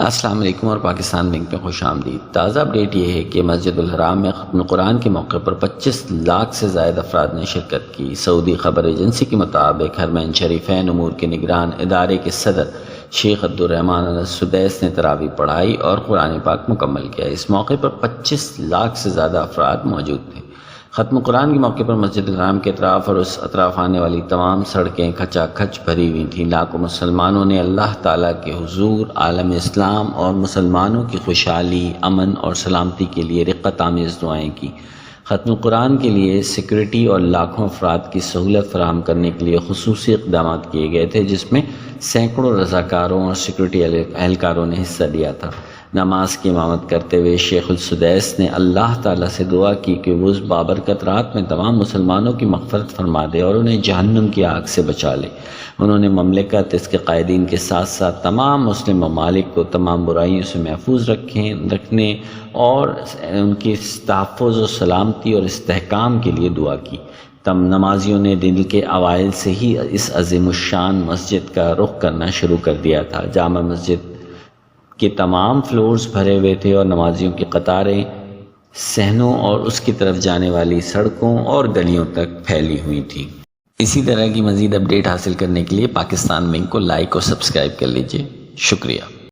السلام علیکم اور پاکستان بینک میں خوش آمدید۔ تازہ اپڈیٹ یہ ہے کہ مسجد الحرام میں ختم قرآن کے موقع پر 25 لاکھ سے زائد افراد نے شرکت کی۔ سعودی خبر ایجنسی کے مطابق حرمین شریفین امور کے نگران ادارے کے صدر شیخ عبدالرحمن السدیس نے تراویح پڑھائی اور قرآن پاک مکمل کیا۔ اس موقع پر 25 لاکھ سے زیادہ افراد موجود تھے۔ ختم قرآن کے موقع پر مسجد الحرام کے اطراف اور اس اطراف آنے والی تمام سڑکیں کھچا کھچ بھری ہوئی تھیں۔ لاکھوں مسلمانوں نے اللہ تعالیٰ کے حضور، عالم اسلام اور مسلمانوں کی خوشحالی، امن اور سلامتی کے لیے رقت آمیز دعائیں کی۔ ختم قرآن کے لیے سیکورٹی اور لاکھوں افراد کی سہولت فراہم کرنے کے لیے خصوصی اقدامات کیے گئے تھے، جس میں سینکڑوں رضاکاروں اور سیکورٹی اہلکاروں نے حصہ لیا تھا۔ نماز کی امامت کرتے ہوئے شیخ السدیس نے اللہ تعالیٰ سے دعا کی کہ وہ اس بابرکت رات میں تمام مسلمانوں کی مغفرت فرما دے اور انہیں جہنم کی آگ سے بچا لے۔ انہوں نے مملکت، اس کے قائدین کے ساتھ ساتھ تمام مسلم ممالک کو تمام برائیوں سے محفوظ رکھنے اور ان کی تحفظ و سلامتی اور استحکام کے لیے دعا کی۔ نمازیوں نے دن کے اوائل سے ہی اس عظیم الشان مسجد کا رخ کرنا شروع کر دیا تھا۔ جامع مسجد کے تمام فلورز بھرے ہوئے تھے اور نمازیوں کی قطاریں صحنوں اور اس کی طرف جانے والی سڑکوں اور گلیوں تک پھیلی ہوئی تھیں۔ اسی طرح کی مزید اپڈیٹ حاصل کرنے کے لیے پاکستان بینک کو لائک اور سبسکرائب کر لیجئے۔ شکریہ۔